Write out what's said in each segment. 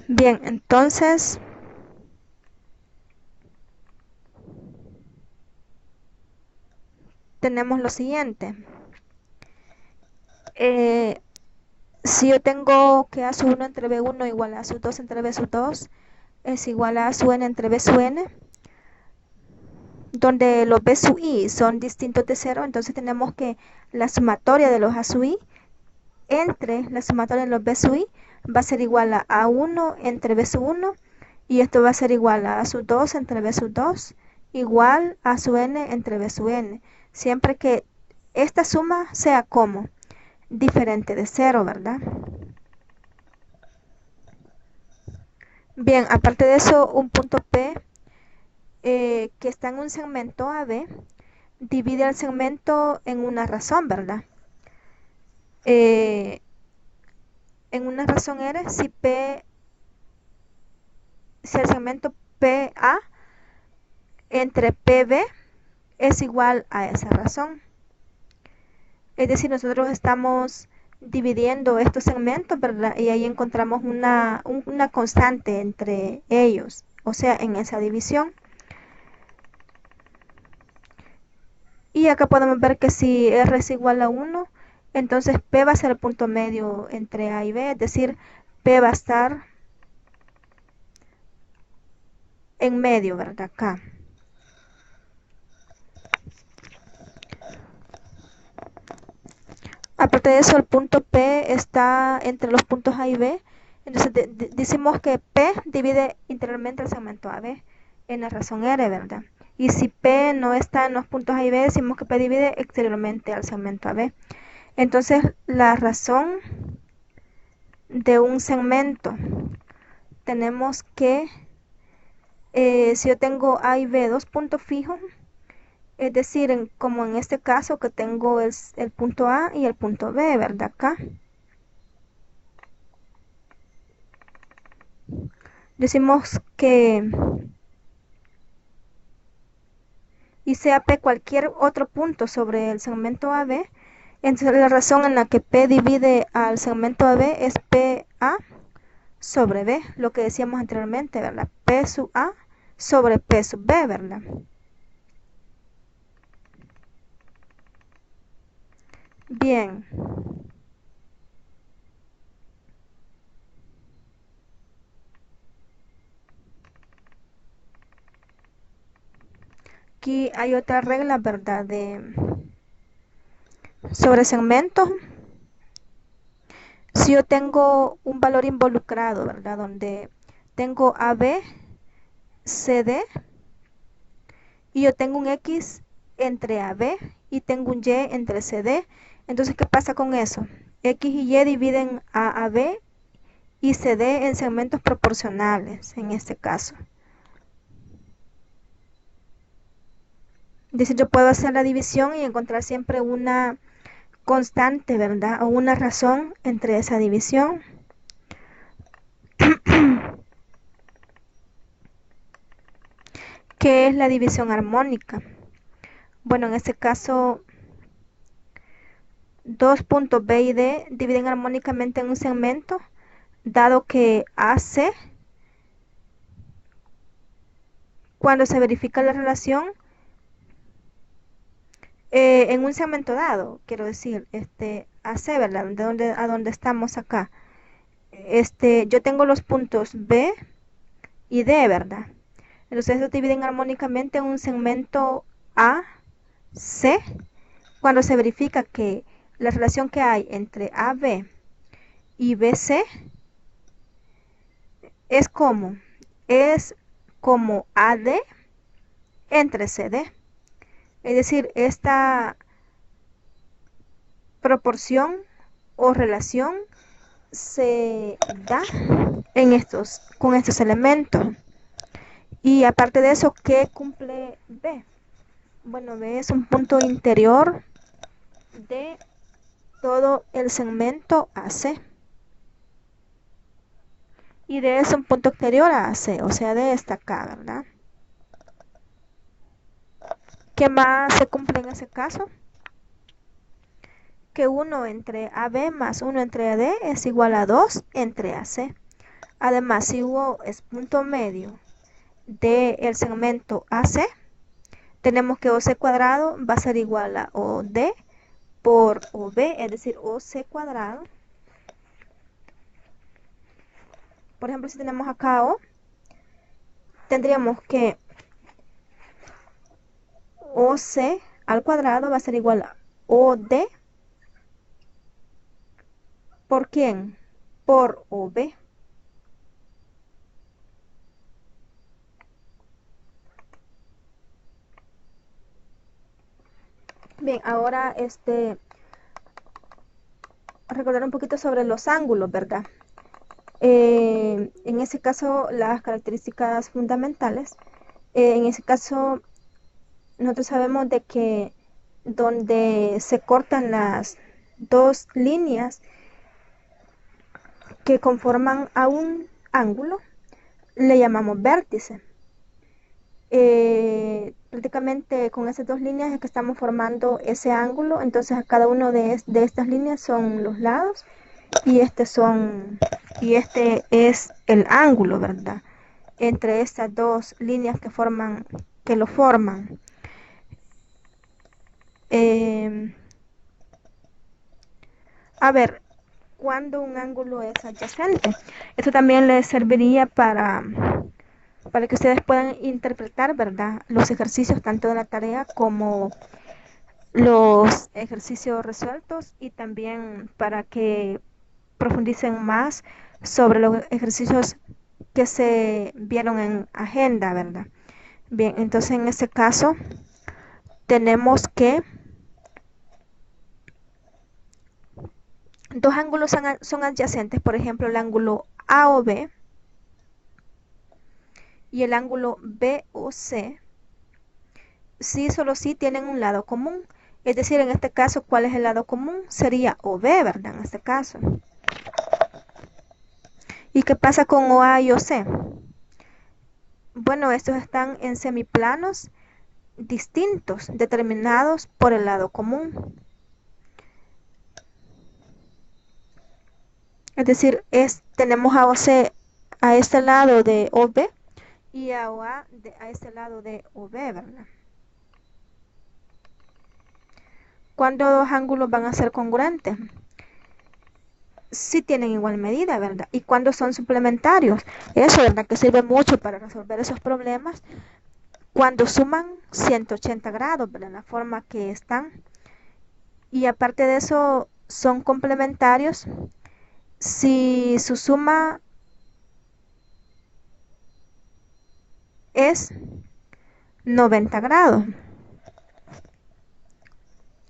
Bien, entonces tenemos lo siguiente. Eh, si yo tengo que A sub 1 entre B1 igual a A sub 2 entre B sub 2 es igual a sub n entre B sub n, donde los B sub i son distintos de cero, entonces tenemos que la sumatoria de los A sub i entre la sumatoria de los B sub i va a ser igual a A1 entre B sub 1 y esto va a ser igual a A sub 2 entre B sub 2 igual a sub n entre B sub n, siempre que esta suma sea como diferente de cero, ¿verdad? Bien, aparte de eso, un punto P que está en un segmento AB divide el segmento en una razón, ¿verdad? Eh, en una razón R, si el segmento PA entre PB es igual a esa razón. Es decir, nosotros estamos dividiendo estos segmentos, ¿verdad? Y ahí encontramos una constante entre ellos, o sea, en esa división. Y acá podemos ver que si R es igual a 1, entonces P va a ser el punto medio entre A y B, es decir, P va a estar en medio, ¿verdad? Acá. Aparte de eso, el punto P está entre los puntos A y B. Entonces decimos que P divide interiormente el segmento AB en la razón R, ¿verdad? Y si P no está en los puntos A y B, decimos que P divide exteriormente al segmento AB. Entonces, la razón de un segmento, tenemos que, si yo tengo A y B dos puntos fijos, es decir, como en este caso que tengo el punto A y el punto B, ¿verdad? Acá. Decimos que y sea P cualquier otro punto sobre el segmento AB, entonces la razón en la que P divide al segmento AB es PA sobre B, lo que decíamos anteriormente, ¿verdad? P sub A sobre P sub B, ¿verdad? Bien. Aquí hay otra regla, ¿verdad? Sobre segmentos. Si yo tengo un valor involucrado, ¿verdad? Donde tengo AB, CD y yo tengo un X entre AB y tengo un Y entre CD. Entonces, ¿qué pasa con eso? X y Y dividen a AB y CD en segmentos proporcionales, en este caso. Es decir, yo puedo hacer la división y encontrar siempre una constante, ¿verdad? O una razón entre esa división. ¿Qué es la división armónica? Bueno, en este caso, dos puntos B y D dividen armónicamente en un segmento, dado que AC, cuando se verifica la relación, en un segmento dado, quiero decir, AC, ¿verdad? A donde estamos acá. Yo tengo los puntos B y D, ¿verdad? Entonces, estos dividen armónicamente en un segmento AC, cuando se verifica que la relación que hay entre AB y BC es como, es como AD entre CD. Es decir, esta proporción o relación se da con estos elementos. Y aparte de eso, ¿qué cumple B? Bueno, B es un punto interior de todo el segmento AC. Y D es un punto exterior a AC, o sea, de esta acá, ¿verdad? ¿Qué más se cumple en ese caso? Que 1 entre AB más 1 entre AD es igual a 2 entre AC. Además, si O es punto medio del segmento AC, tenemos que OC cuadrado va a ser igual a OD por OB, es decir, OC cuadrado. Por ejemplo, si tenemos acá O, tendríamos que OC al cuadrado va a ser igual a OD por ¿quién? Por OB. Bien, ahora recordar un poquito sobre los ángulos, ¿verdad? En ese caso, las características fundamentales. En ese caso, nosotros sabemos de que donde se cortan las dos líneas que conforman a un ángulo, le llamamos vértice. Prácticamente con esas dos líneas es que estamos formando ese ángulo, entonces a cada uno de estas líneas son los lados y y este es el ángulo, ¿verdad? Entre estas dos líneas que lo forman. Eh, a ver, cuando un ángulo es adyacente. Esto también les serviría para que ustedes puedan interpretar, ¿verdad? Los ejercicios tanto de la tarea como los ejercicios resueltos y también para que profundicen más sobre los ejercicios que se vieron en agenda, ¿verdad? Bien, entonces en este caso tenemos que dos ángulos son adyacentes, por ejemplo, el ángulo AOB y el ángulo BOC, sí, solo sí tienen un lado común. Es decir, en este caso, ¿cuál es el lado común? Sería OB, ¿verdad? En este caso. ¿Y qué pasa con OA y OC? Bueno, estos están en semiplanos distintos, determinados por el lado común. Es decir, tenemos a OC a este lado de OB y a OA a este lado de OB, ¿verdad? ¿Cuándo dos ángulos van a ser congruentes? Si tienen igual medida, ¿verdad? Y cuando son suplementarios, eso, ¿verdad? Que sirve mucho para resolver esos problemas cuando suman 180 grados, ¿verdad? En la forma que están. Y aparte de eso, son complementarios si su suma es 90 grados.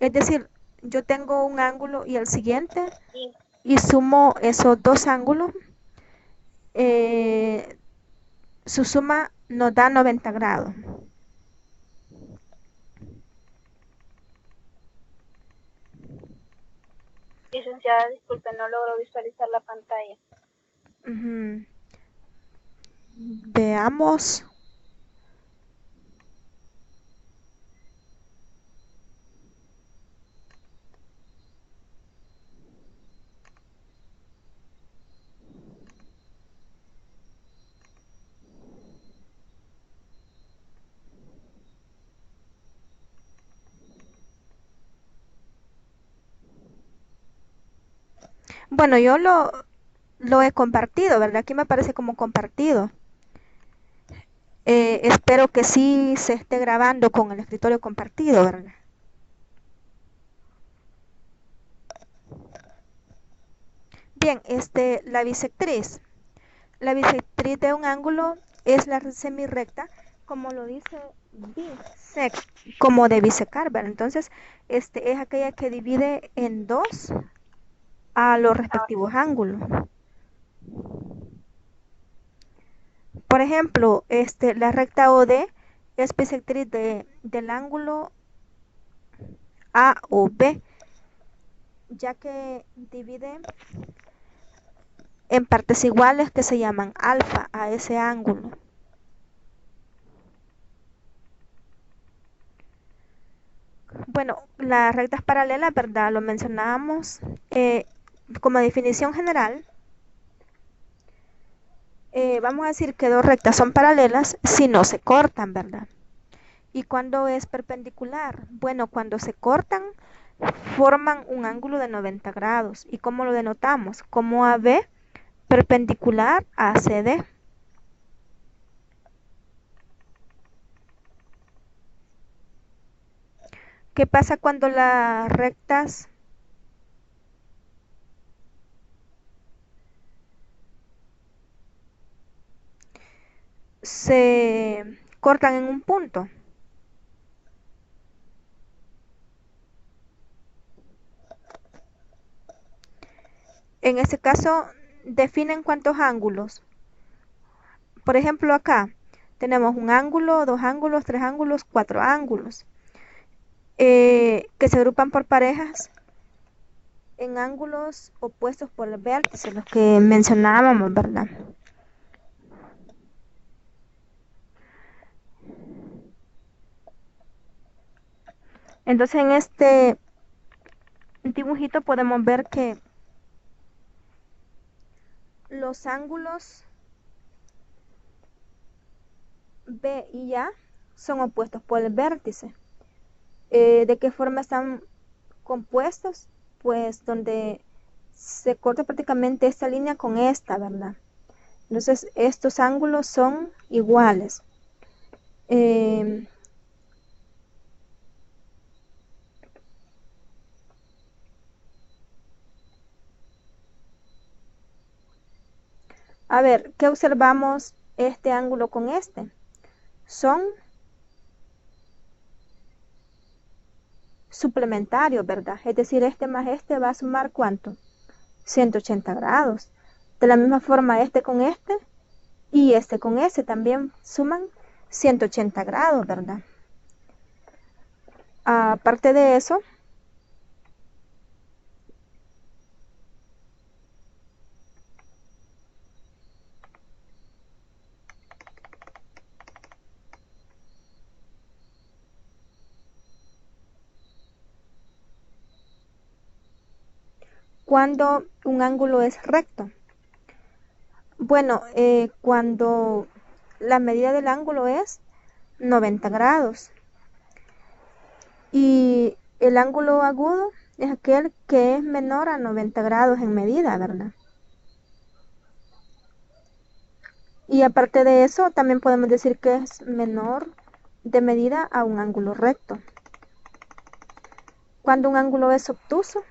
Es decir, yo tengo un ángulo y el siguiente y sumo esos dos ángulos, eh, su suma nos da 90 grados. Licenciada, disculpe, no logro visualizar la pantalla. Ujú. Veamos. Bueno, yo lo he compartido, ¿verdad? Aquí me aparece como compartido. Espero que sí se esté grabando con el escritorio compartido, ¿verdad? Bien, la bisectriz. La bisectriz de un ángulo es la semirrecta, como lo dice bisect, como de bisecar, ¿verdad? Entonces, es aquella que divide en dos a los respectivos ángulos. Por ejemplo, la recta OD es bisectriz del ángulo A o B, ya que divide en partes iguales que se llaman alfa a ese ángulo. Bueno, las rectas paralelas, ¿verdad? Lo mencionábamos como definición general. vamos a decir que dos rectas son paralelas si no se cortan, ¿verdad? ¿Y cuándo es perpendicular? Bueno, cuando se cortan, forman un ángulo de 90 grados. ¿Y cómo lo denotamos? Como AB perpendicular a CD. ¿Qué pasa cuando las rectas se cortan en un punto? En este caso, definen cuántos ángulos. Por ejemplo, acá tenemos un ángulo, dos ángulos, tres ángulos, cuatro ángulos, que se agrupan por parejas en ángulos opuestos por el vértice, los que mencionábamos, ¿verdad? Entonces en este dibujito podemos ver que los ángulos B y A son opuestos por el vértice. ¿De qué forma están compuestos? Pues donde se corta prácticamente esta línea con esta, ¿verdad? Entonces estos ángulos son iguales. A ver, ¿qué observamos este ángulo con este? Son suplementarios, ¿verdad? Es decir, este más este va a sumar ¿cuánto? 180 grados. De la misma forma, este con este y este con este también suman 180 grados, ¿verdad? Aparte de eso, cuando un ángulo es recto. Bueno, cuando la medida del ángulo es 90 grados y el ángulo agudo es aquel que es menor a 90 grados en medida, ¿verdad? Y aparte de eso, también podemos decir que es menor de medida a un ángulo recto. Cuando un ángulo es obtuso,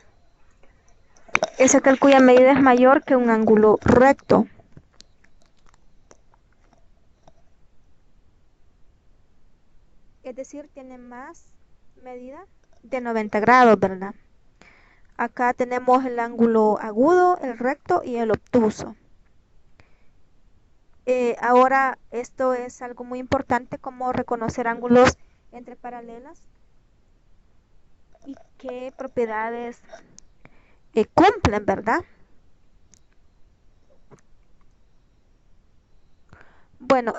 es aquel cuya medida es mayor que un ángulo recto. Es decir, tiene más medida de 90 grados, ¿verdad? Acá tenemos el ángulo agudo, el recto y el obtuso. Ahora, esto es algo muy importante, como reconocer ángulos entre paralelas y qué propiedades cumplen, ¿verdad? Bueno,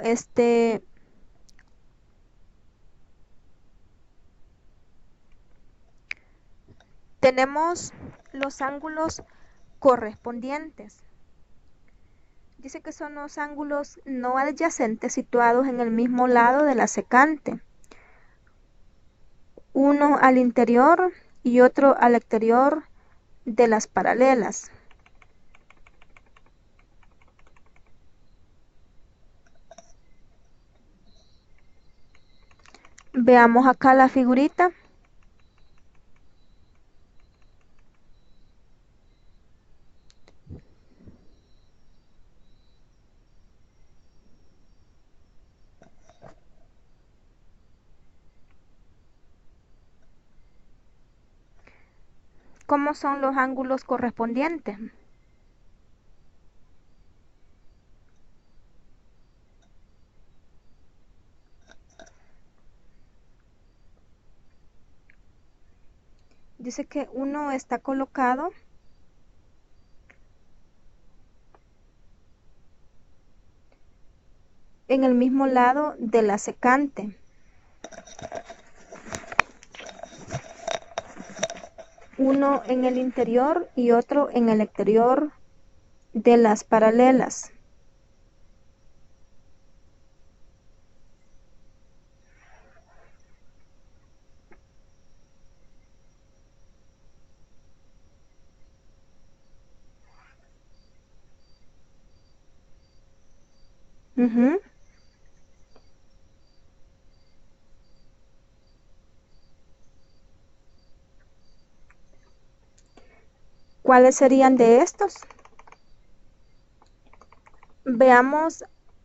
tenemos los ángulos correspondientes. Dice que son los ángulos no adyacentes situados en el mismo lado de la secante. Uno al interior y otro al exterior de las paralelas. Veamos acá la figurita. ¿Cómo son los ángulos correspondientes? Dice que uno está colocado en el mismo lado de la secante. Uno en el interior y otro en el exterior de las paralelas. Ujú. ¿Cuáles serían de estos? Veamos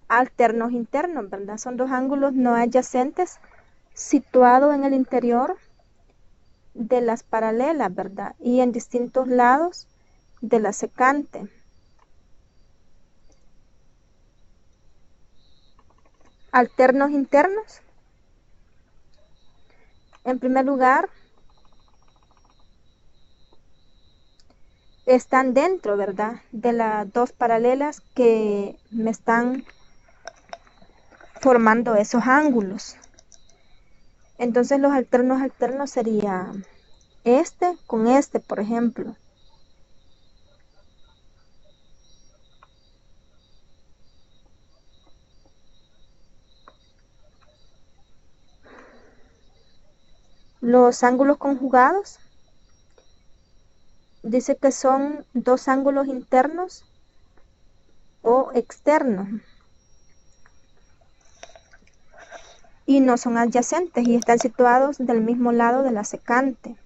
alternos internos, ¿verdad? Son dos ángulos no adyacentes situados en el interior de las paralelas, ¿verdad? Y en distintos lados de la secante. Alternos internos. En primer lugar, están dentro, ¿verdad? De las dos paralelas que me están formando esos ángulos. Entonces los alternos alternos serían este con este, por ejemplo. Los ángulos conjugados dice que son dos ángulos internos o externos y no son adyacentes y están situados del mismo lado de la secante.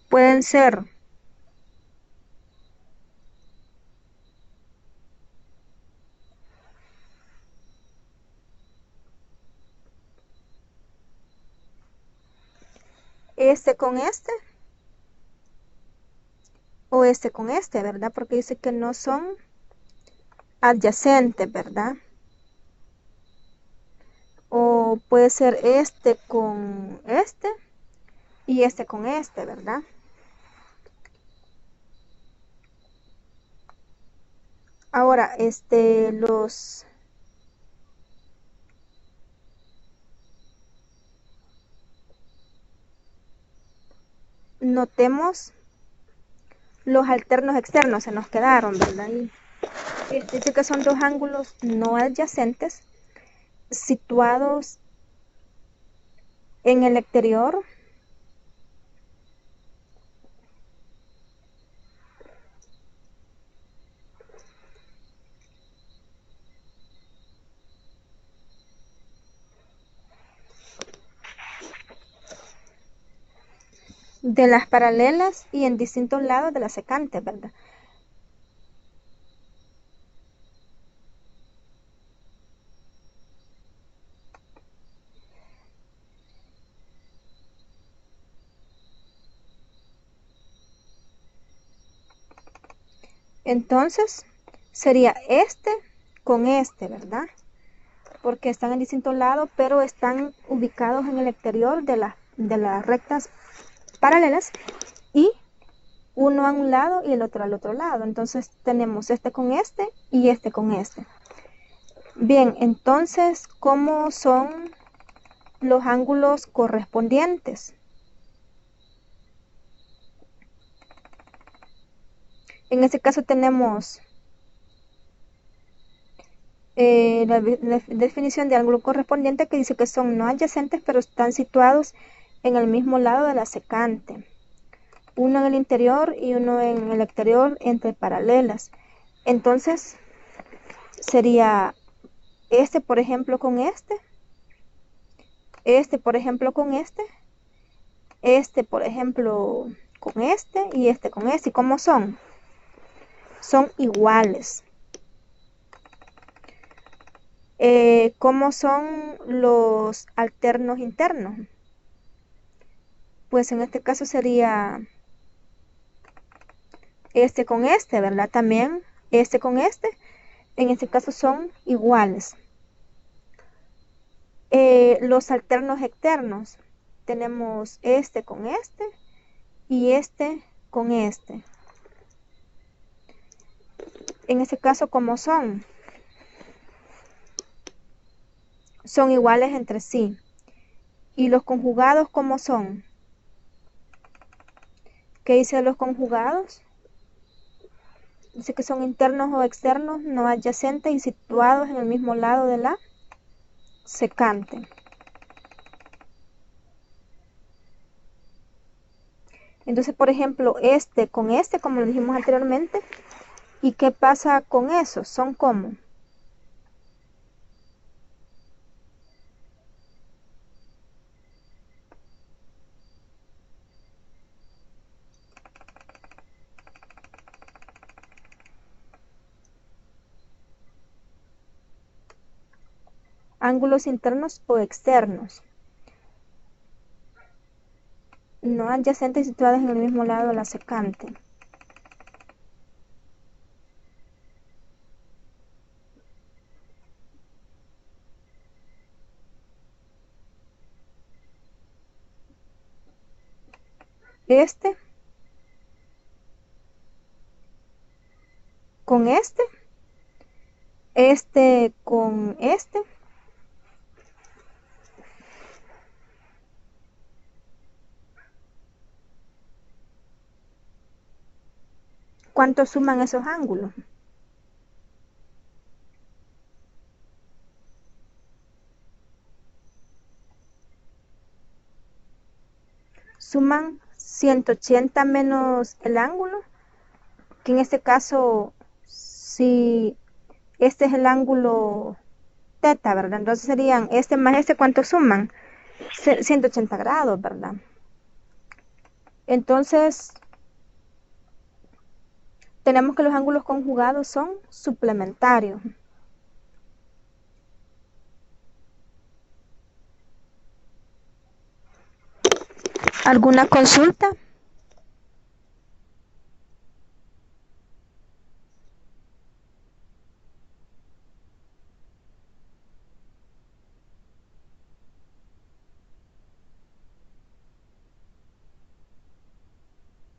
Pueden ser este con este o este con este, ¿verdad? Porque dice que no son adyacentes, ¿verdad? O puede ser este con este y este con este, ¿verdad? Ahora, los notemos los alternos externos, se nos quedaron, ¿verdad? Y dice que son dos ángulos no adyacentes situados en el exterior de las paralelas y en distintos lados de la secante, ¿verdad? Entonces, sería este con este, ¿verdad? Porque están en distintos lados, pero están ubicados en el exterior de las rectas paralelas y uno a un lado y el otro al otro lado. Entonces tenemos este con este y este con este. Bien, entonces, ¿cómo son los ángulos correspondientes? En este caso tenemos la definición de ángulo correspondiente que dice que son no adyacentes pero están situados en el mismo lado de la secante. Uno en el interior y uno en el exterior entre paralelas. Entonces sería este por ejemplo con este por ejemplo con este por ejemplo con este y este con este. ¿Y cómo son? Son iguales. ¿Cómo son los alternos internos? Pues en este caso sería este con este, ¿verdad? También este con este. En este caso son iguales. Los alternos externos. Tenemos este con este y este con este. En este caso, ¿cómo son? Son iguales entre sí. ¿Y los conjugados cómo son? ¿Qué dice de los conjugados? Dice que son internos o externos, no adyacentes y situados en el mismo lado de la secante. Entonces, por ejemplo, este con este, como lo dijimos anteriormente, ¿y qué pasa con eso? Son como ángulos internos o externos, no adyacentes y situados en el mismo lado de la secante. Este con este con este. ¿Cuánto suman esos ángulos? Suman 180 menos el ángulo, que en este caso, si este es el ángulo teta, ¿verdad? Entonces serían este más este, ¿cuánto suman? 180 grados, ¿verdad? Entonces, tenemos que los ángulos conjugados son suplementarios. ¿Alguna consulta?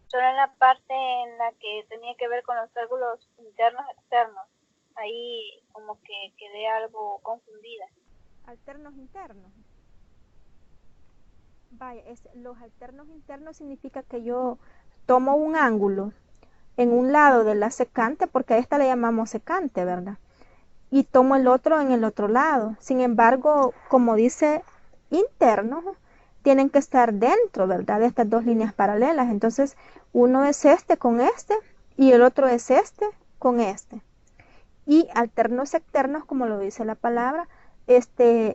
Solo en la parte en la que tenía que ver con los ángulos internos externos. Ahí como que quedé algo confundida. Alternos internos. Vaya, los alternos internos significa que yo tomo un ángulo en un lado de la secante, porque a esta le llamamos secante, ¿verdad? Y tomo el otro en el otro lado. Sin embargo, como dice internos, tienen que estar dentro, ¿verdad? De estas dos líneas paralelas. Entonces, uno es este con este y el otro es este con este. Y alternos externos, como lo dice la palabra,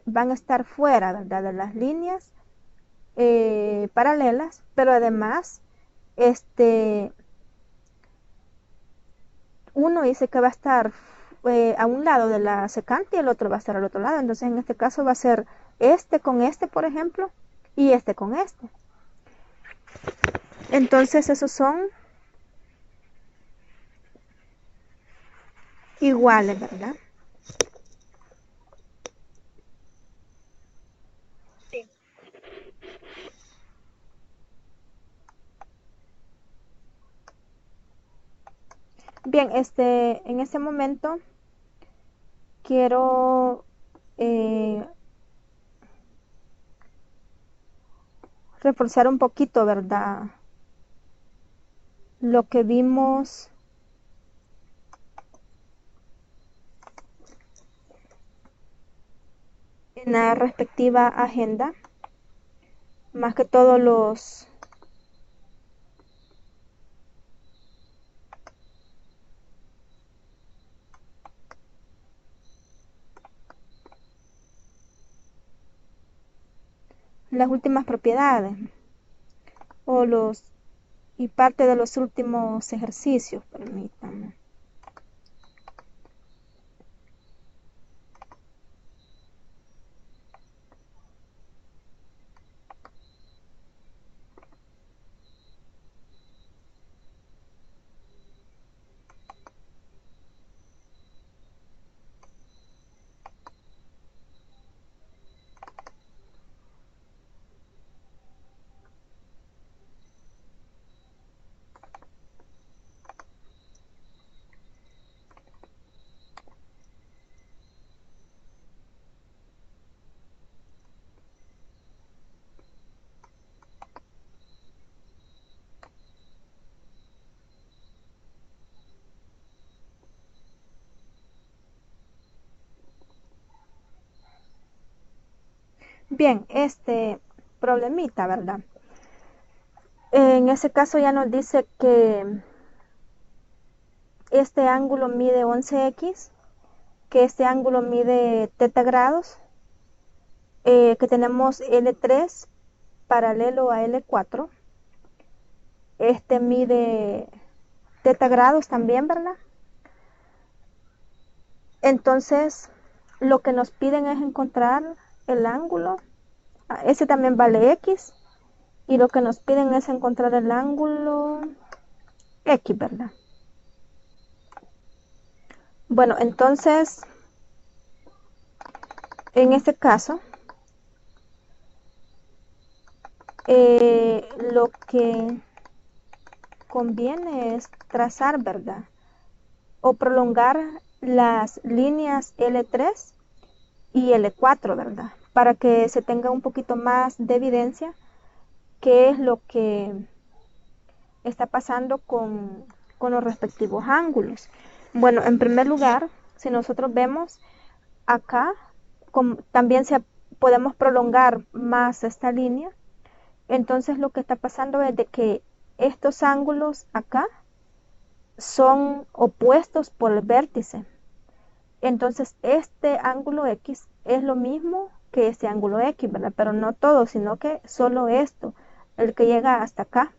van a estar fuera, ¿verdad? De las líneas paralelas, pero además, uno dice que va a estar a un lado de la secante y el otro va a estar al otro lado. Entonces, en este caso va a ser este con este, por ejemplo, y este con este. Entonces, esos son iguales, ¿verdad? Sí. Bien, en este momento quiero reforzar un poquito, ¿verdad? Lo que vimos en la respectiva agenda, más que todo las últimas propiedades o y parte de los últimos ejercicios, permítanme. Bien, este problemita, ¿verdad? En ese caso ya nos dice que este ángulo mide 11x, que este ángulo mide teta grados, que tenemos L3 paralelo a L4. Este mide teta grados también, ¿verdad? Entonces, lo que nos piden es encontrar el ángulo. Ese también vale x. Y lo que nos piden es encontrar el ángulo x, ¿verdad? Bueno, entonces, en este caso, lo que conviene es trazar, ¿verdad? O prolongar las líneas L3 y L4, ¿verdad? Para que se tenga un poquito más de evidencia qué es lo que está pasando con los respectivos ángulos. Bueno, en primer lugar, si nosotros vemos acá, también podemos prolongar más esta línea. Entonces lo que está pasando es de que estos ángulos acá son opuestos por el vértice. Entonces este ángulo X es lo mismo que este ángulo X, ¿verdad? Pero no todo, sino que solo esto, el que llega hasta acá.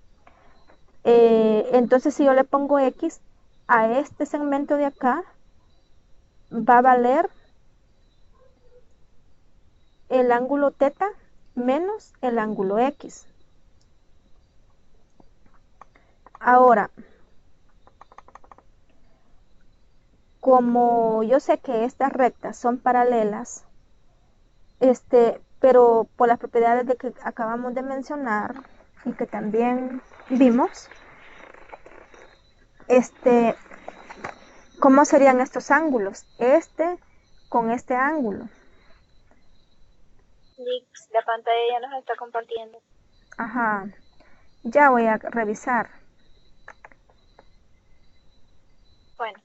Entonces si yo le pongo X a este segmento de acá, va a valer el ángulo teta menos el ángulo X. Ahora, como yo sé que estas rectas son paralelas, pero por las propiedades de que acabamos de mencionar y que también vimos, ¿cómo serían estos ángulos? Este con este ángulo. Nix, la pantalla ya nos está compartiendo. Ajá, ya voy a revisar. Bueno,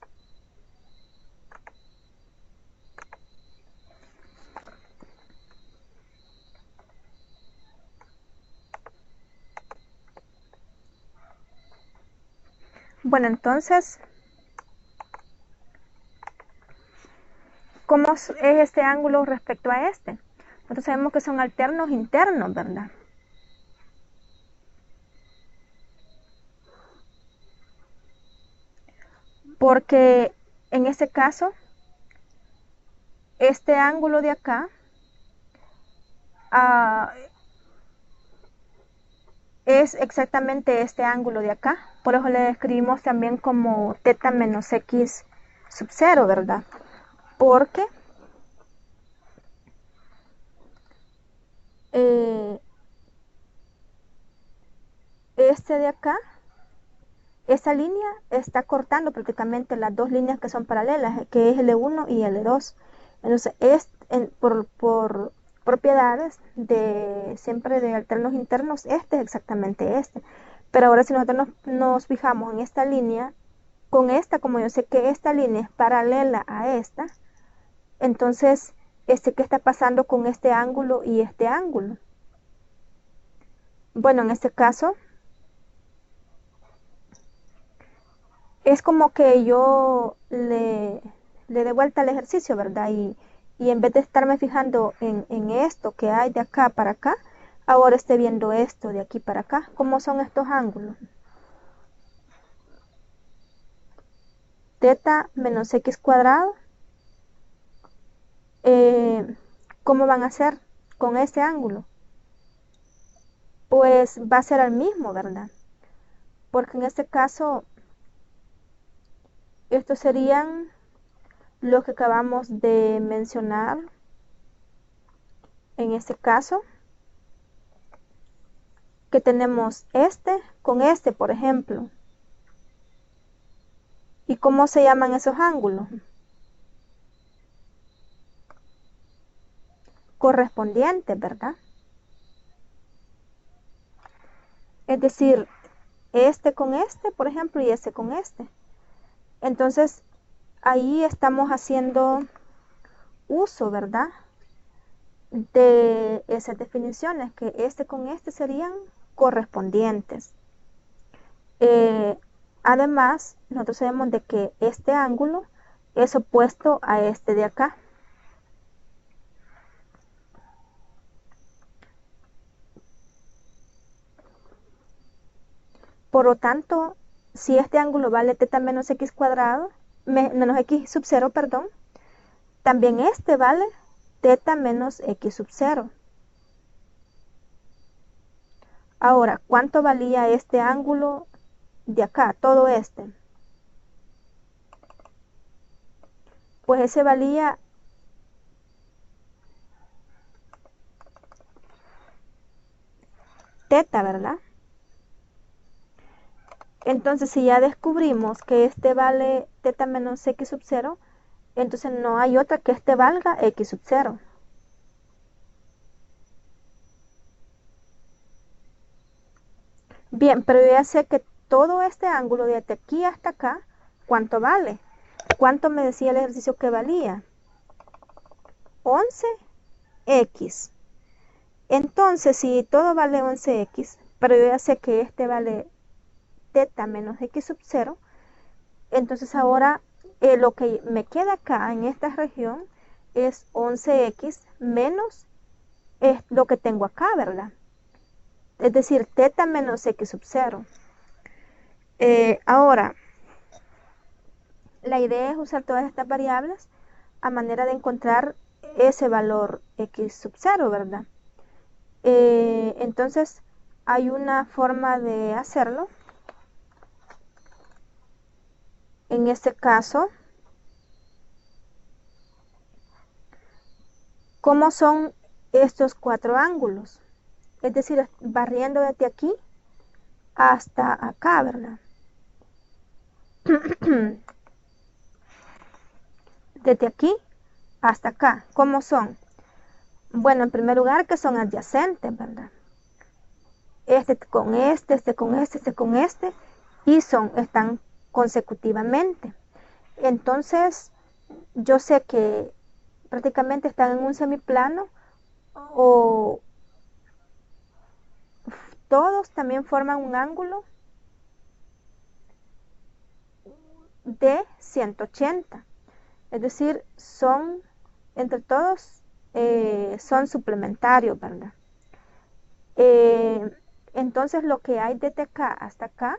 Bueno, entonces, ¿cómo es este ángulo respecto a este? Nosotros sabemos que son alternos internos, ¿verdad? Porque en este caso, este ángulo de acá es exactamente este ángulo de acá. Por eso le describimos también como teta menos x sub 0, ¿verdad? Porque este de acá, esta línea está cortando prácticamente las dos líneas que son paralelas, que es L1 y L2. Entonces, por propiedades de siempre de alternos internos, este es exactamente este. Pero ahora si nosotros nos fijamos en esta línea, con esta, como yo sé que esta línea es paralela a esta, entonces, ¿qué está pasando con este ángulo y este ángulo? Bueno, en este caso, es como que yo le dé vuelta al ejercicio, ¿verdad? Y en vez de estarme fijando en esto que hay de acá para acá, ahora esté viendo esto de aquí para acá. ¿Cómo son estos ángulos? Teta menos x cuadrado. ¿Cómo van a ser con este ángulo? Pues va a ser el mismo, ¿verdad? Porque en este caso, estos serían los que acabamos de mencionar. En este caso, que tenemos este con este, por ejemplo. ¿Y cómo se llaman esos ángulos? Correspondientes, ¿verdad? Es decir, este con este, por ejemplo, y este con este. Entonces, ahí estamos haciendo uso, ¿verdad? de esas definiciones, que este con este serían correspondientes. Además, nosotros sabemos de que este ángulo es opuesto a este de acá. Por lo tanto, si este ángulo vale θ menos x cuadrado, menos x sub 0, perdón, también este vale θ menos x sub 0. Ahora, ¿cuánto valía este ángulo de acá, todo este? Pues ese valía θ, ¿verdad? Entonces, si ya descubrimos que este vale θ menos x sub 0, entonces no hay otra que este valga x sub 0. Bien, pero yo ya sé que todo este ángulo de aquí hasta acá, ¿cuánto vale? ¿Cuánto me decía el ejercicio que valía? 11x. Entonces, si todo vale 11x, pero yo ya sé que este vale θ menos x sub 0, entonces ahora lo que me queda acá en esta región es 11x menos lo que tengo acá, ¿verdad? Es decir, θ menos x sub 0. Ahora, la idea es usar todas estas variables a manera de encontrar ese valor x sub 0, ¿verdad? Entonces, hay una forma de hacerlo. En este caso, ¿cómo son estos cuatro ángulos? Es decir, barriendo desde aquí hasta acá, ¿verdad? Desde aquí hasta acá, ¿cómo son? Bueno, en primer lugar, que son adyacentes, ¿verdad? Este con este con este con este, y están consecutivamente. Entonces, yo sé que prácticamente están en un semiplano, o todos también forman un ángulo de 180. Es decir, entre todos, son suplementarios, ¿verdad? Entonces, lo que hay desde acá hasta acá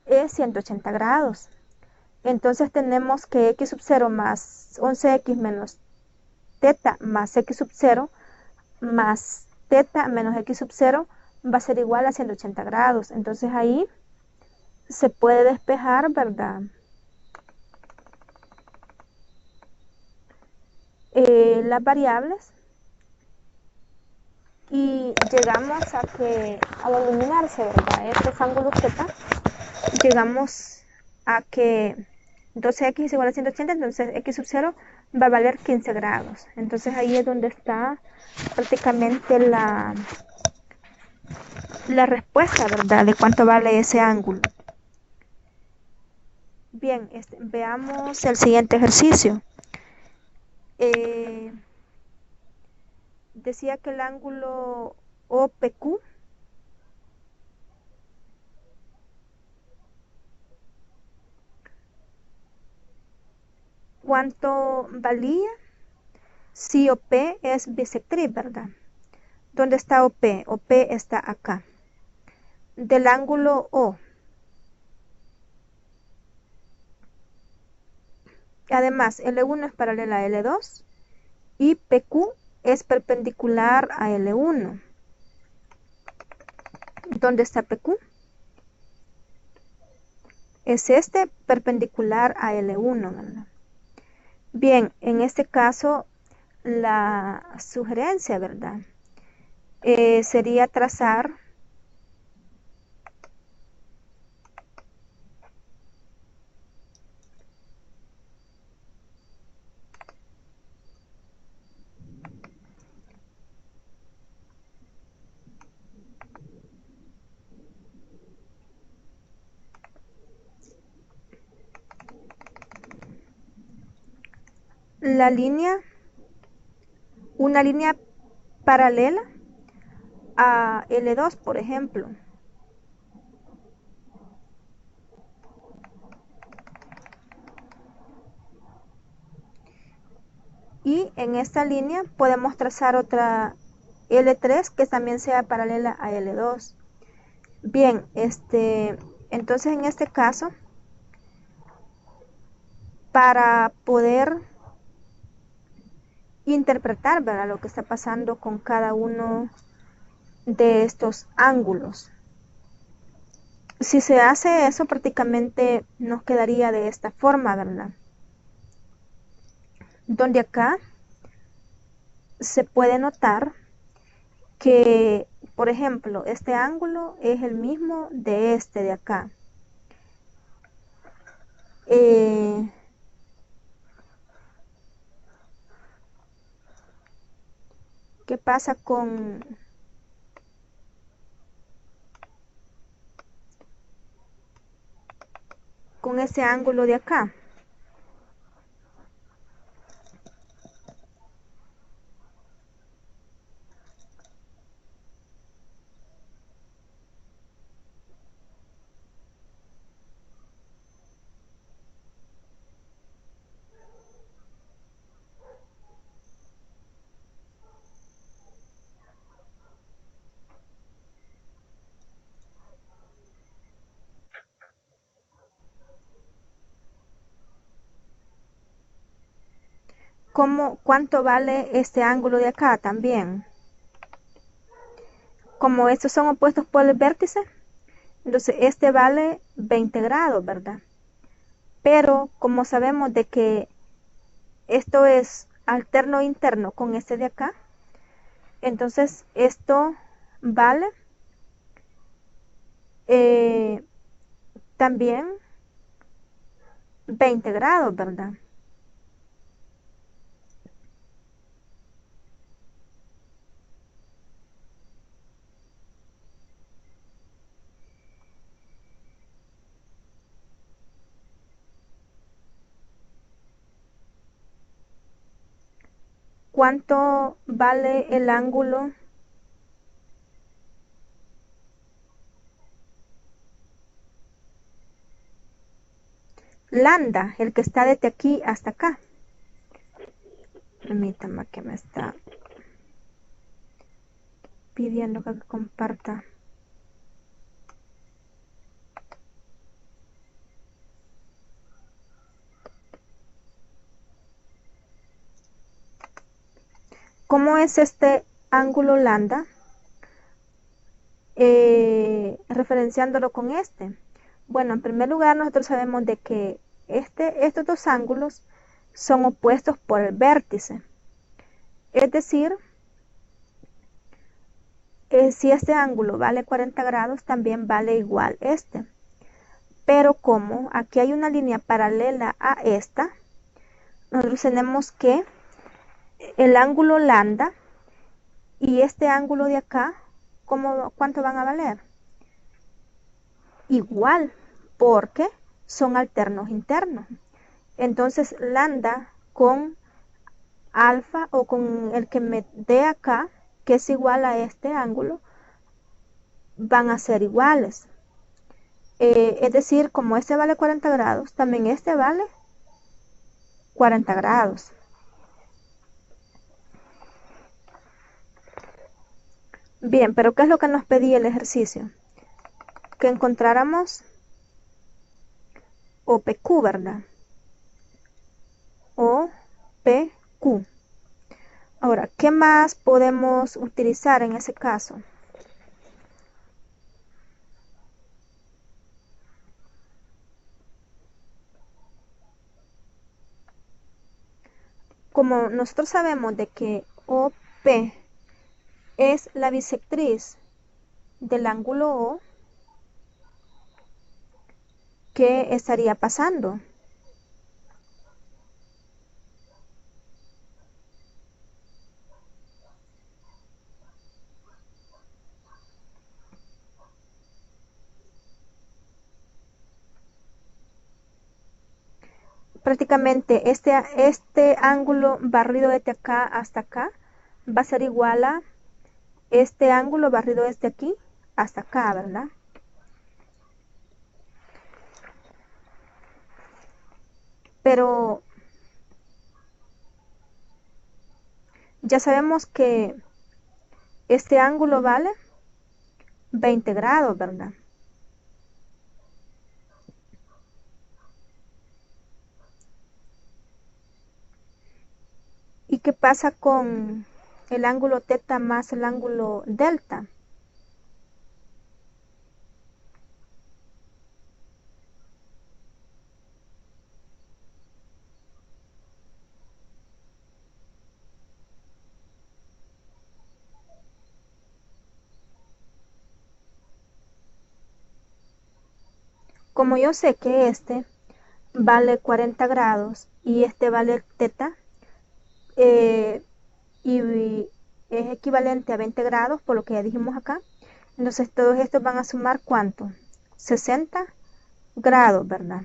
es 180 grados. Entonces tenemos que x sub 0 más 11x menos θ más x sub 0 más θ menos x sub 0 va a ser igual a 180 grados. Entonces ahí se puede despejar, ¿verdad? Las variables, y llegamos a que al eliminarse, ¿verdad?, estos ángulos θ, llegamos a que 12x es igual a 180, entonces x sub 0 va a valer 15 grados. Entonces ahí es donde está prácticamente la respuesta, ¿verdad?, de cuánto vale ese ángulo. Bien, veamos el siguiente ejercicio. Decía que el ángulo OPQ cuánto valía si OP es bisectriz, ¿verdad? ¿Dónde está OP? OP está acá. Del ángulo O. Además, L1 es paralela a L2 y PQ es perpendicular a L1. ¿Dónde está PQ? Es este perpendicular a L1, ¿verdad? Bien, en este caso, la sugerencia, ¿verdad?, sería trazar la línea una línea paralela a L2, por ejemplo. Y en esta línea podemos trazar otra L3 que también sea paralela a L2. Bien, entonces en este caso, para poder interpretar, ¿verdad?, lo que está pasando con cada uno de estos ángulos. Si se hace eso, prácticamente nos quedaría de esta forma, ¿verdad? Donde acá se puede notar que, por ejemplo, este ángulo es el mismo de este de acá. ¿Qué pasa con ese ángulo de acá? ¿Cuánto vale este ángulo de acá también? Como estos son opuestos por el vértice, entonces este vale 20 grados, ¿verdad? Pero como sabemos de que esto es alterno interno con este de acá, entonces esto vale también 20 grados, ¿verdad? ¿Cuánto vale el ángulo lambda, el que está desde aquí hasta acá? Permítame que me está pidiendo que comparta. ¿Cómo es este ángulo lambda? Referenciándolo con este. Bueno, en primer lugar nosotros sabemos de que estos dos ángulos son opuestos por el vértice. Es decir, si este ángulo vale 40 grados, también vale igual este. Pero como aquí hay una línea paralela a esta, nosotros tenemos que el ángulo lambda y este ángulo de acá, ¿cuánto van a valer? Igual, porque son alternos internos. Entonces lambda con alfa o con el que me dé acá, que es igual a este ángulo, van a ser iguales. Es decir, como este vale 40 grados, también este vale 40 grados. Bien, pero ¿qué es lo que nos pedía el ejercicio? Que encontráramos OPQ, ¿verdad? OPQ. Ahora, ¿qué más podemos utilizar en ese caso? Como nosotros sabemos de que OP es la bisectriz del ángulo O, ¿qué estaría pasando? Prácticamente este ángulo barrido desde acá hasta acá va a ser igual a este ángulo barrido desde aquí hasta acá, ¿verdad? Pero ya sabemos que este ángulo vale 20 grados, ¿verdad? ¿Y qué pasa con el ángulo teta más el ángulo delta? Como yo sé que este vale 40 grados y este vale teta, eh, y es equivalente a 20 grados, por lo que ya dijimos acá, entonces todos estos van a sumar ¿cuánto? 60 grados, ¿verdad?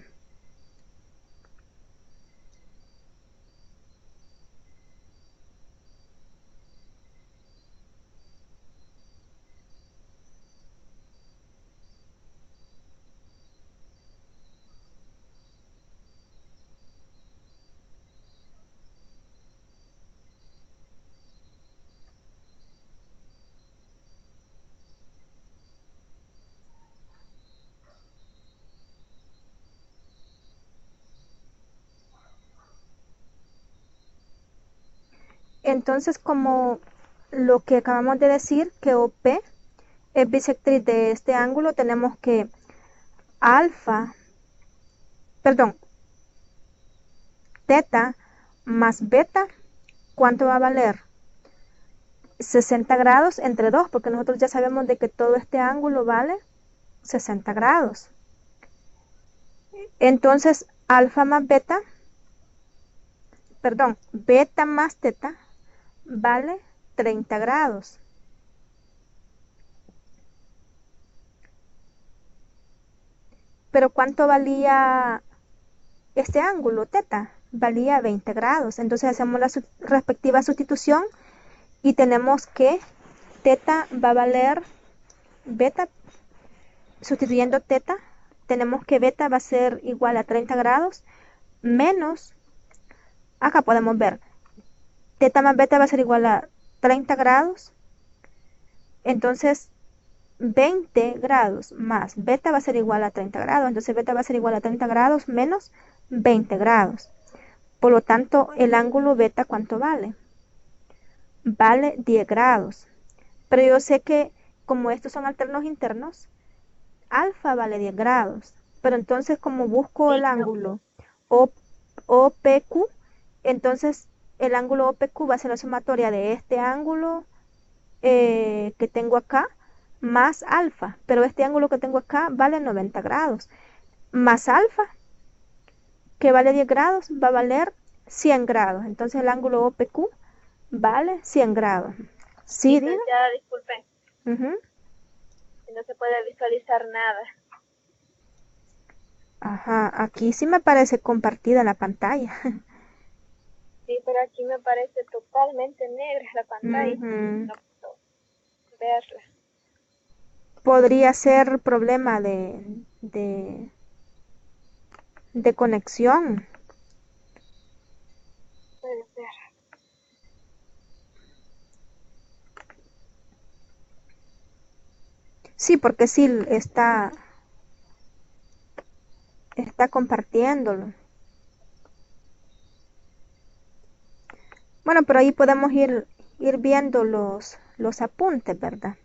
Entonces, como lo que acabamos de decir, que OP es bisectriz de este ángulo, tenemos que alfa, perdón, teta más beta, ¿cuánto va a valer? 60 grados entre 2, porque nosotros ya sabemos de que todo este ángulo vale 60 grados. Entonces, alfa más beta, perdón, beta más teta vale 30 grados. Pero ¿cuánto valía este ángulo teta? Valía 20 grados. Entonces hacemos la respectiva sustitución y tenemos que teta va a valer beta, sustituyendo teta, tenemos que beta va a ser igual a 30 grados menos, acá podemos ver, teta más beta va a ser igual a 30 grados, entonces 20 grados más beta va a ser igual a 30 grados, entonces beta va a ser igual a 30 grados menos 20 grados. Por lo tanto, el ángulo beta, ¿cuánto vale? Vale 10 grados. Pero yo sé que como estos son alternos internos, alfa vale 10 grados. Pero entonces como busco el ángulo OPQ, entonces el ángulo OPQ va a ser la sumatoria de este ángulo que tengo acá más alfa. Pero este ángulo que tengo acá vale 90 grados. Más alfa, que vale 10 grados, va a valer 100 grados. Entonces el ángulo OPQ vale 100 grados. ¿Sí, Dina? Ya, disculpen, Ujú. no se puede visualizar nada. Ajá, aquí sí me parece compartida la pantalla. Sí, pero aquí me parece totalmente negra la pantalla. Ujú. No puedo verla. Podría ser problema de conexión. Puede ser. Sí, porque sí está compartiéndolo. Bueno, pero ahí podemos ir viendo los apuntes, ¿verdad?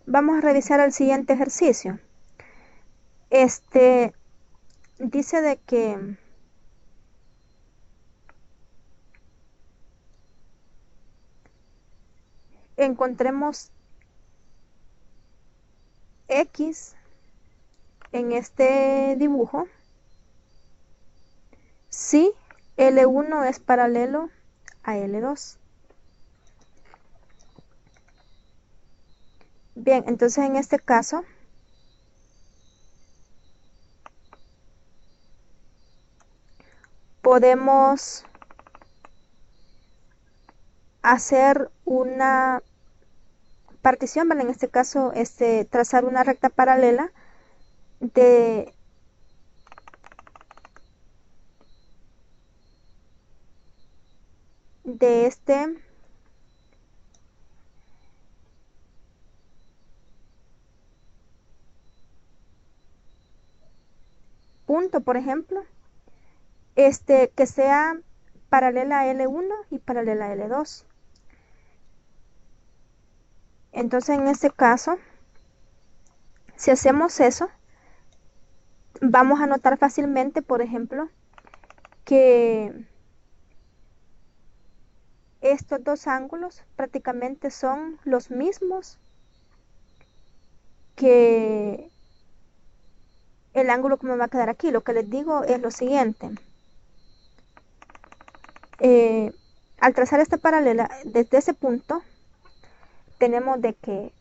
Vamos a revisar el siguiente ejercicio. Este dice de que encontremos X en este dibujo si L1 es paralelo a L2. Bien, entonces en este caso podemos hacer una partición, ¿vale? En este caso, trazar una recta paralela de este punto, por ejemplo, que sea paralela a L1 y paralela a L2. Entonces, en este caso, si hacemos eso, vamos a notar fácilmente, por ejemplo, que estos dos ángulos prácticamente son los mismos que el ángulo que me va a quedar aquí. Lo que les digo es lo siguiente. Al trazar esta paralela desde ese punto, tenemos de que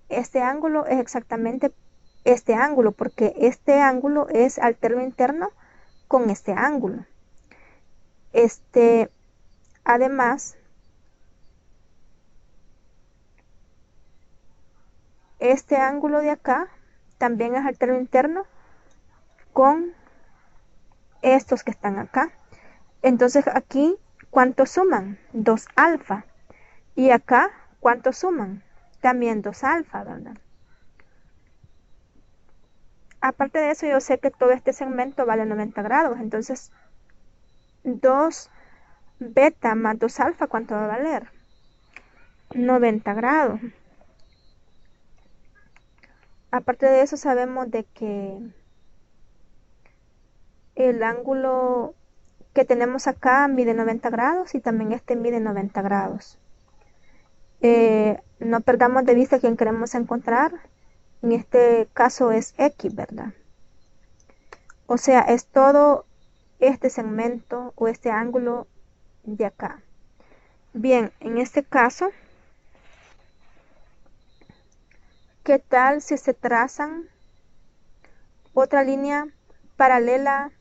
este ángulo es exactamente este ángulo, porque este ángulo es alterno interno con este ángulo. Además, este ángulo de acá también es alterno interno con estos que están acá. Entonces aquí, ¿cuántos suman? 2 alfa. Y acá, ¿cuántos suman? También 2 alfa, ¿verdad? Aparte de eso, yo sé que todo este segmento vale 90 grados. Entonces, 2 beta más 2 alfa, ¿cuánto va a valer? 90 grados. Aparte de eso, sabemos de que el ángulo que tenemos acá mide 90 grados y también este mide 90 grados. No perdamos de vista quién queremos encontrar. En este caso es X, ¿verdad? O sea, es todo este segmento o este ángulo de acá. Bien, en este caso, ¿qué tal si se trazan otra línea paralela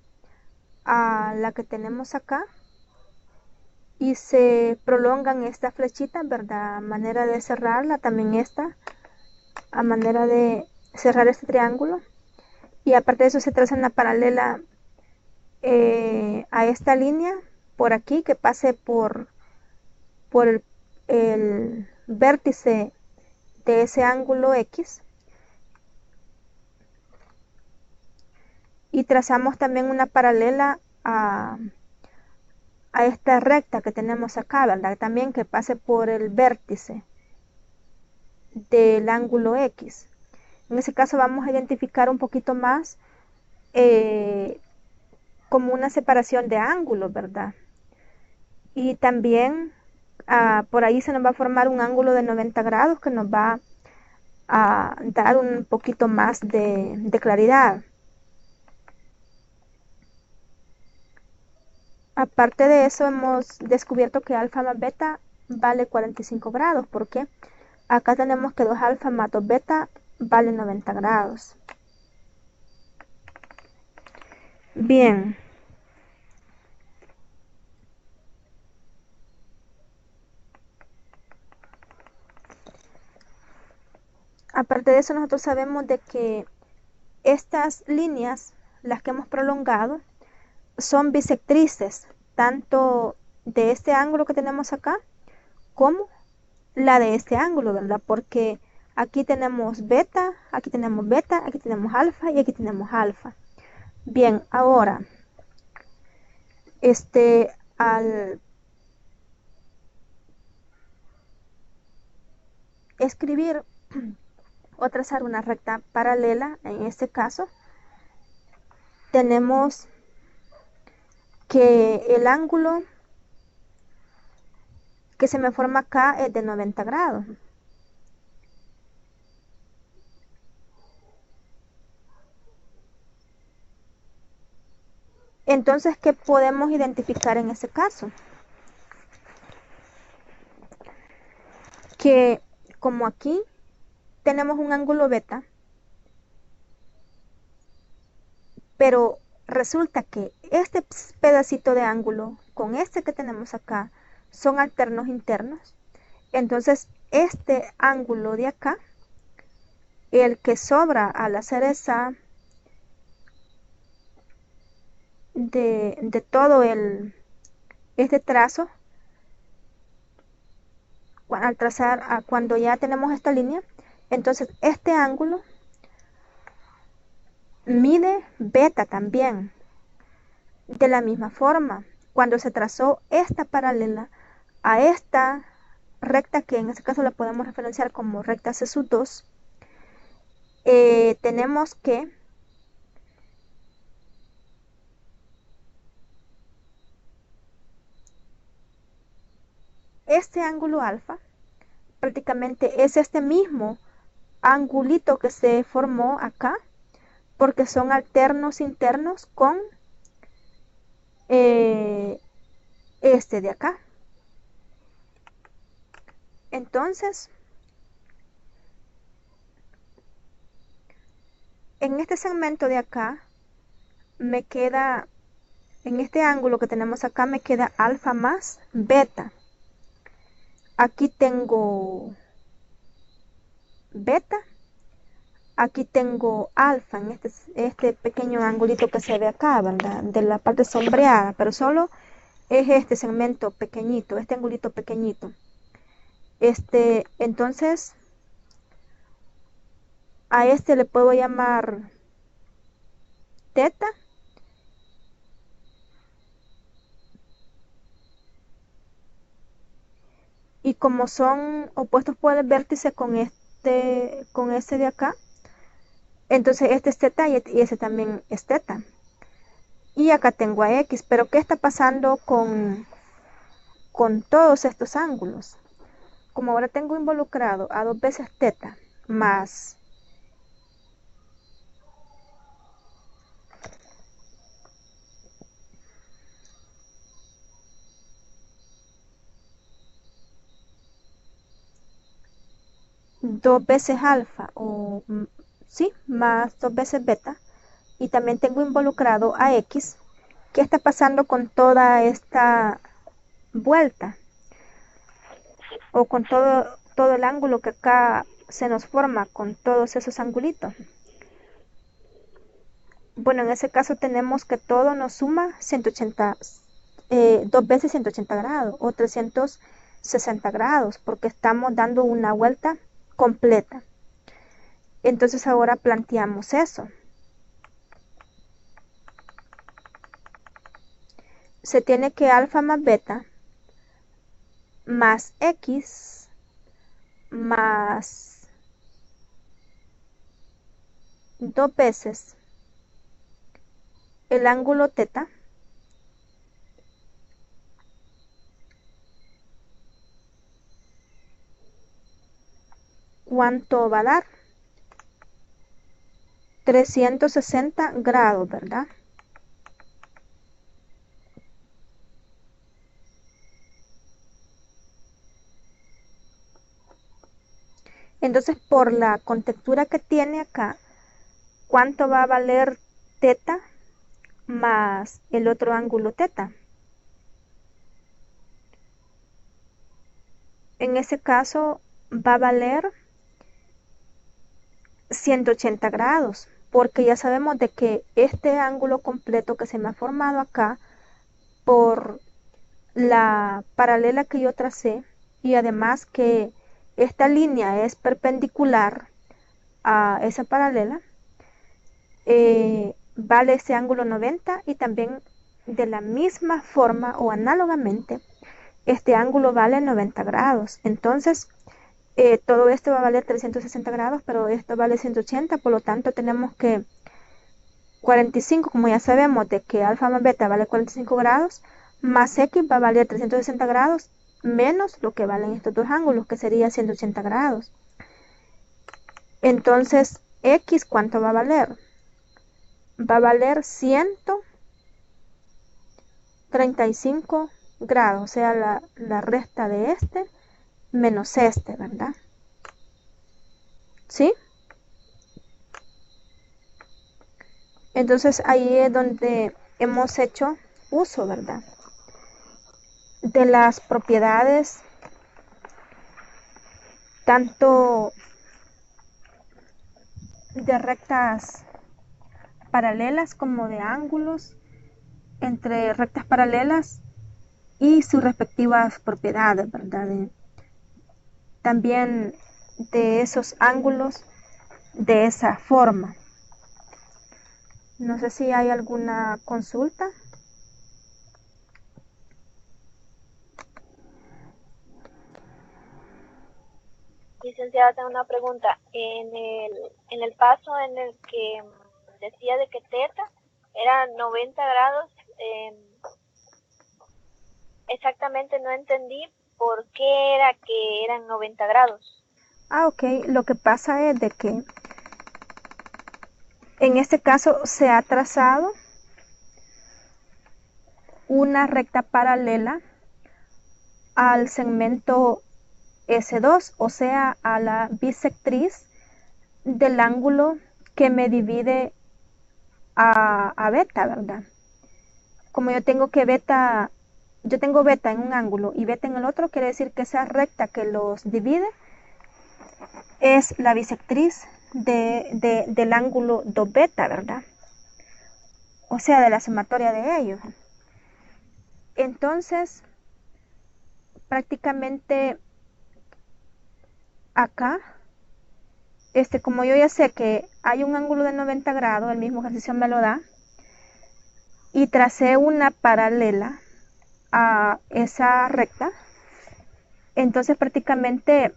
a la que tenemos acá y se prolongan estas flechitas, ¿verdad? A manera de cerrarla, también esta, a manera de cerrar este triángulo. Y aparte de eso se traza una paralela a esta línea por aquí que pase por el vértice de ese ángulo X. Y trazamos también una paralela a esta recta que tenemos acá, ¿verdad? También que pase por el vértice del ángulo X. En ese caso vamos a identificar un poquito más como una separación de ángulos, ¿verdad? Y también por ahí se nos va a formar un ángulo de 90 grados que nos va a dar un poquito más de claridad. Aparte de eso, hemos descubierto que alfa más beta vale 45 grados, porque acá tenemos que 2 alfa más 2 beta vale 90 grados. Bien. Aparte de eso, nosotros sabemos de que estas líneas, las que hemos prolongado, son bisectrices, tanto de este ángulo que tenemos acá, como la de este ángulo, ¿verdad? Porque aquí tenemos beta, aquí tenemos beta, aquí tenemos alfa y aquí tenemos alfa. Bien, ahora, al escribir o trazar una recta paralela, en este caso, tenemos que el ángulo que se me forma acá es de 90 grados. Entonces, ¿qué podemos identificar en ese caso? Que como aquí tenemos un ángulo beta, pero resulta que este pedacito de ángulo con este que tenemos acá son alternos internos. Entonces, este ángulo de acá, el que sobra al hacer de todo este trazo, al trazar, cuando ya tenemos esta línea, entonces este ángulo mide beta también. De la misma forma, cuando se trazó esta paralela a esta recta, que en este caso la podemos referenciar como recta C sub 2, tenemos que este ángulo alfa prácticamente es este mismo angulito que se formó acá, porque son alternos internos con este de acá. Entonces, en este segmento de acá me queda, en este ángulo que tenemos acá me queda alfa más beta. Aquí tengo beta, aquí tengo alfa en este pequeño angulito que se ve acá, ¿verdad? De la parte sombreada, pero solo es este segmento pequeñito, este angulito pequeñito. Entonces, a este le puedo llamar teta. Y como son opuestos por el vértice con este de acá, entonces este es teta y ese también es teta. Y acá tengo a x, pero ¿qué está pasando con todos estos ángulos? Como ahora tengo involucrado a 2 veces teta más dos veces alfa, sí, más 2 veces beta, y también tengo involucrado a x, ¿qué está pasando con toda esta vuelta? O con todo el ángulo que acá se nos forma con todos esos angulitos. Bueno, en ese caso tenemos que todo nos suma 180, 2 veces 180 grados o 360 grados, porque estamos dando una vuelta completa. Entonces ahora planteamos eso. Se tiene que alfa más beta más x más 2 veces el ángulo teta ¿cuánto va a dar? 360 grados, ¿verdad? Entonces, por la contextura que tiene acá, ¿cuánto va a valer teta más el otro ángulo teta? En ese caso va a valer 180 grados, porque ya sabemos de que este ángulo completo que se me ha formado acá por la paralela que yo tracé, y además que esta línea es perpendicular a esa paralela, vale ese ángulo 90, y también de la misma forma o análogamente este ángulo vale 90 grados. Entonces todo esto va a valer 360 grados, pero esto vale 180, por lo tanto tenemos que 45, como ya sabemos de que alfa más beta vale 45 grados, más x va a valer 360 grados, menos lo que valen estos dos ángulos, que sería 180 grados. Entonces, x, ¿cuánto va a valer? Va a valer 35 grados, o sea, la resta de este menos este, ¿verdad? ¿Sí? Entonces ahí es donde hemos hecho uso, ¿verdad? De las propiedades tanto de rectas paralelas como de ángulos entre rectas paralelas y sus respectivas propiedades, ¿verdad? También de esos ángulos de esa forma. No sé si hay alguna consulta. Licenciada, tengo una pregunta. En el paso en el que decía de que teta era 90 grados, exactamente no entendí por qué era que eran 90 grados. Ok. Lo que pasa es de que en este caso se ha trazado una recta paralela al segmento S2, o sea, a la bisectriz del ángulo que me divide a beta, ¿verdad? Como yo tengo beta en un ángulo y beta en el otro, quiere decir que esa recta que los divide es la bisectriz del ángulo 2 beta, ¿verdad? O sea, de la sumatoria de ellos. Entonces, prácticamente acá, como yo ya sé que hay un ángulo de 90 grados, el mismo ejercicio me lo da, y tracé una paralela a esa recta, entonces prácticamente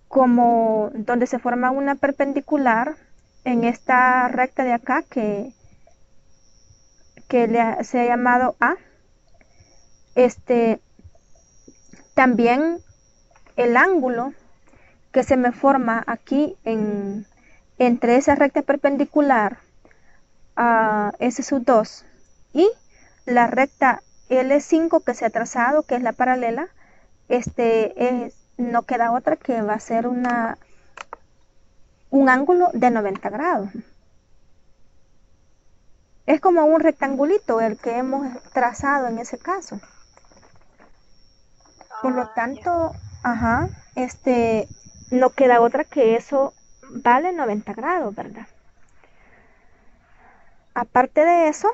como donde se forma una perpendicular en esta recta de acá se ha llamado A, también el ángulo que se me forma aquí entre esa recta perpendicular a S sub 2 y la recta L5 que se ha trazado, que es la paralela, no queda otra que va a ser un ángulo de 90 grados. Es como un rectangulito el que hemos trazado en ese caso. Por lo tanto, ajá, no queda otra que eso vale 90 grados, ¿verdad? Aparte de eso,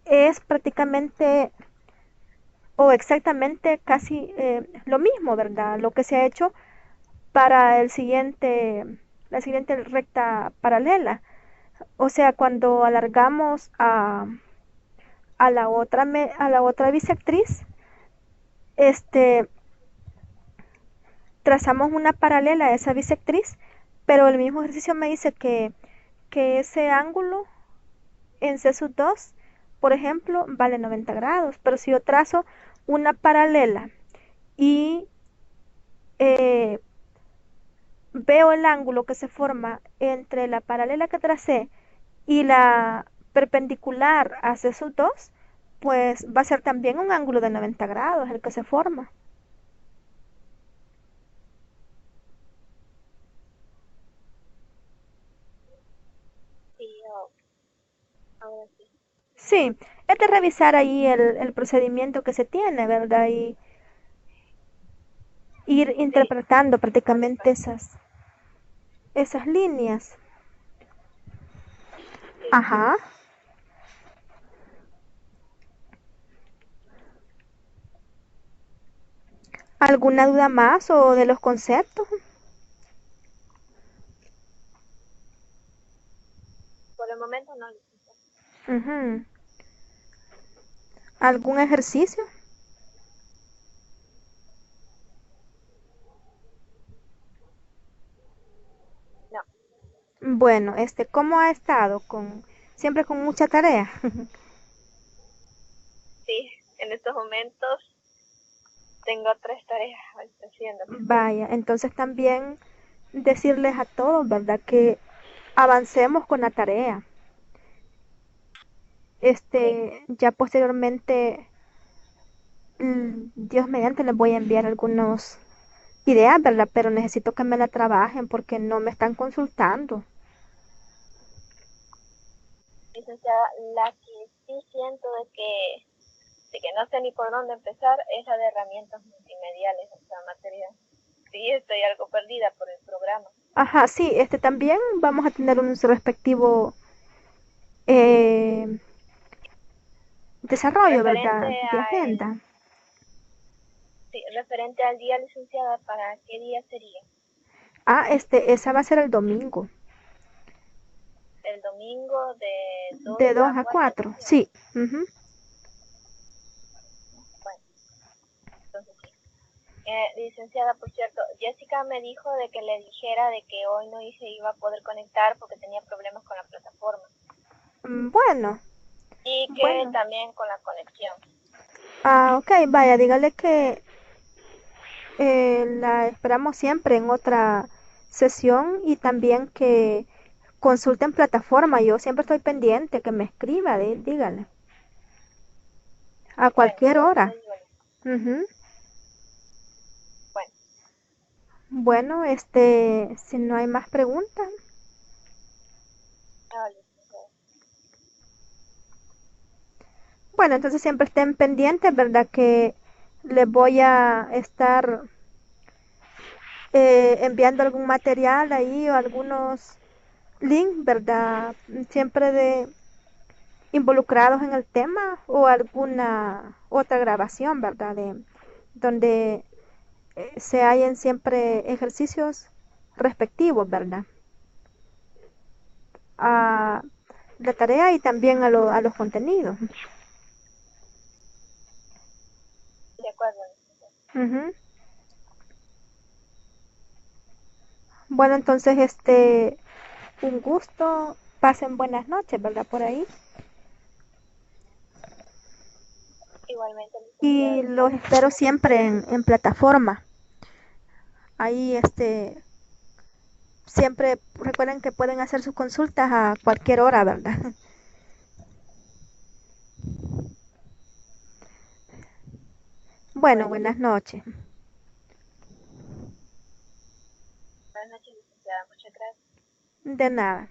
es prácticamente o exactamente casi lo mismo, ¿verdad? Lo que se ha hecho para la siguiente recta paralela. O sea, cuando alargamos a la otra bisectriz, trazamos una paralela a esa bisectriz, pero el mismo ejercicio me dice que ese ángulo en C sub 2, por ejemplo, vale 90 grados, pero si yo trazo una paralela y veo el ángulo que se forma entre la paralela que tracé y la perpendicular a C sub 2, pues va a ser también un ángulo de 90 grados el que se forma. Sí, ahora sí. Sí, es de revisar ahí el procedimiento que se tiene, ¿verdad? Y ir interpretando prácticamente esas líneas. Ajá. ¿Alguna duda más o de los conceptos? Por el momento no. Ujú. ¿Algún ejercicio? No. Bueno, ¿cómo ha estado? Siempre con mucha tarea. Sí, en estos momentos tengo 3 tareas haciendo. Vaya, entonces también decirles a todos, ¿verdad? Que avancemos con la tarea, Sí, Ya posteriormente, Dios mediante, les voy a enviar algunos ideas, ¿verdad? Pero necesito que me la trabajen porque no me están consultando. licenciada, la que sí siento de que no sé ni por dónde empezar es la de herramientas multimediales en esta materia. Sí, estoy algo perdida por el programa. Ajá, sí, también vamos a tener un respectivo eh, desarrollo, Referente ¿verdad? De agenda. sí, referente al día, licenciada, ¿para qué día sería? Ah, esa va a ser el domingo, El domingo de 2 de 2 a a 4 4. sesiones. Sí. Ujú. Bueno, entonces sí. Licenciada, por cierto, Jessica me dijo de que le dijera de que hoy no se iba a poder conectar porque tenía problemas con la plataforma Bueno, y que bueno. también con la conexión. Ah, ok, vaya, dígale que la esperamos siempre en otra sesión y también que consulten plataforma. Yo siempre estoy pendiente, que me escriba, dígale, a Bueno, cualquier así hora. le digo. Ujú. Bueno, Bueno, si no hay más preguntas, ah, licenciada. bueno, entonces siempre estén pendientes, ¿verdad? Que les voy a estar enviando algún material ahí o algunos links, ¿verdad? Siempre de involucrados en el tema o alguna otra grabación, ¿verdad? Donde se hallen siempre ejercicios respectivos, ¿verdad? A la tarea y también a los contenidos. De acuerdo, licenciada. Ujú. Bueno, entonces, un gusto. Pasen buenas noches, ¿verdad? Por ahí. Igualmente, Y licenciada, que los pase espero buenas noches. siempre en plataforma. Ahí, siempre recuerden que pueden hacer sus consultas a cualquier hora, ¿verdad? Bueno, Bueno, buenas noches. buenas noches, licenciada. Muchas gracias. De nada.